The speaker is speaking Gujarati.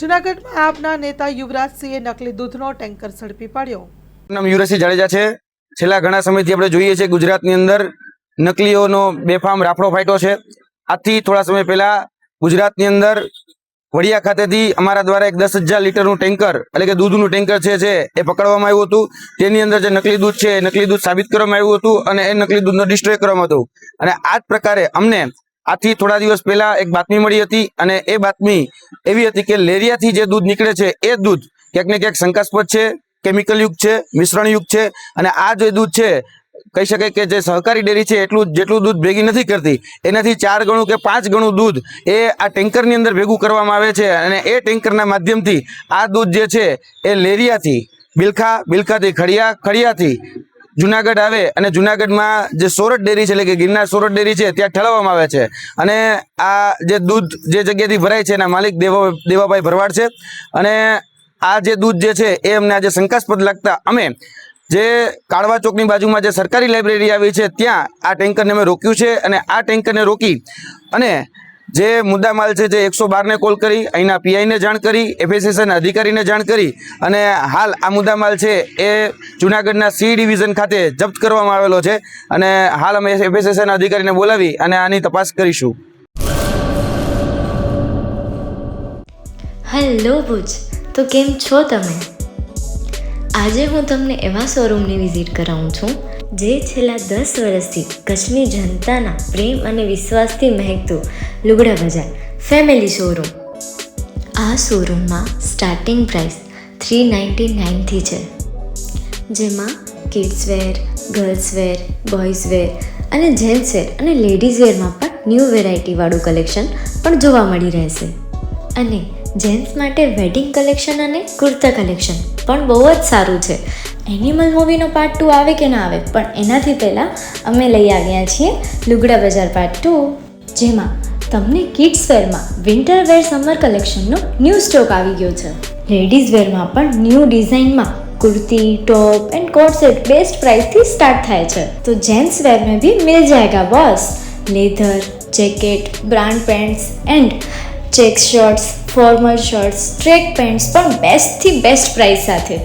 જૂનાગઢમાં આપના નેતા યુવરાજસિંહે નકલી દૂધનો ટેન્કર ઝડપી પાડ્યો. નામ યુવરાજસિંહ જાડેજા છે. છેલ્લા ઘણા સમયથી આપણે જોઈએ છે ગુજરાતની અંદર નકલીઓનો બેફામ રાફડો ફાટ્યો છે. આજથી થોડા સમય પહેલા ગુજરાતની અંદર વડિયા ખાતેથી અમારા દ્વારા એક 10,000 લીટરનું ટેન્કર એટલે કે દૂધનું ટેન્કર છે એ પકડવામાં આવ્યું હતું. તેની અંદર જે નકલી દૂધ છે એ નકલી દૂધ સાબિત કરવામાં આવ્યું હતું અને એ નકલી દૂધનો ડિસ્ટ્રોય કરવામાં હતું. અને આ જ પ્રકારે અમને આથી થોડા દિવસ પહેલા એક બાતમી મળી હતી અને એ બાતમી એવી હતી કે લેરિયાથી જે દૂધ નીકળે છે એ દૂધ ક્યાંક ને ક્યાંક શંકાસ્પદ છે, કેમિકલ યુક્ત છે, મિશ્રણ યુક્ત છે. અને આ જે દૂધ છે કહી શકાય કે જે સહકારી ડેરી છે જેટલું દૂધ ભેગી નથી કરતી એનાથી 4 ગણું કે 5 ગણું દૂધ એ આ ટેન્કરની અંદર ભેગું કરવામાં આવે છે. અને એ ટેન્કરના માધ્યમથી આ દૂધ જે છે એ લેરિયાથી બિલખાથી ખડિયાથી જુનાગઢ આવે અને જુનાગઢમાં જે સોરઠ ડેરી છે એટલે કે ગિરનાર સોરઠ ડેરી છે ત્યાં ઠલવવામાં આવે છે. અને આ જે દૂધ જે જગ્યાથી ભરાય છે એના માલિક દેવાભાઈ ભરવાડ છે. અને આ જે દૂધ જે છે એ અમને આજે શંકાસ્પદ લાગતા અમે જે કાળવા ચોકની બાજુમાં જે સરકારી લાઇબ્રેરી આવી છે ત્યાં આ ટેન્કરને અમે રોક્યું છે. અને આ ટેન્કરને રોકી અને જે મુદ્દામાલ છે જે 112ને કોલ કરી અહીંના પીઆઈને જાણ કરી, એફએસએસના અધિકારીને જાણ કરી અને હાલ આ મુદ્દામાલ છે એ જૂનાગઢના સી ડિવિઝન ખાતે જપ્ત કરવામાં આવેલો છે. અને હાલ અમે એફએસએસના અધિકારીને બોલાવી અને આની તપાસ કરીશું. હેલો ભુજ, તો કેમ છો તમે? આજે હું તમને એવા શોરૂમની વિઝિટ કરાવું છું જે છેલ્લા 10 વર્ષથી કચ્છની જનતાના પ્રેમ અને વિશ્વાસથી મહેકતું લુગડા બજાર ફેમિલી શોરૂમ. આ શોરૂમમાં સ્ટાર્ટિંગ પ્રાઇસ 399થી છે, જેમાં kids wear, girls wear, boys wear અને જેન્ટ્સ વેર અને લેડીઝ વેરમાં પણ ન્યૂ વેરાયટીવાળું કલેક્શન પણ જોવા મળી રહેશે. અને જેન્ટ્સ માટે વેડિંગ કલેક્શન અને કુર્તા કલેક્શન પણ બહુ જ સારું છે. એનિમલ મૂવીનો પાર્ટ 2 આવે કે ના આવે, પણ એનાથી પહેલાં અમે લઈ આવ્યા છીએ લુગડા બજાર પાર્ટ 2, જેમાં તમને કિડ્સ વેરમાં વિન્ટર વેર સમર કલેક્શનનો ન્યૂ સ્ટોક આવી ગયો છે. લેડીઝ વેરમાં પણ ન્યૂ ડિઝાઇનમાં kurti, top and coat set best price थी स्टार्ट थाय छे. तो जेंट्स वेर में भी मिल जाएगा boss. Leather, jacket, brand pants and check shirts, formal shirts, track pants પણ બેસ્ટ થી બેસ્ટ પ્રાઇસ સાથે.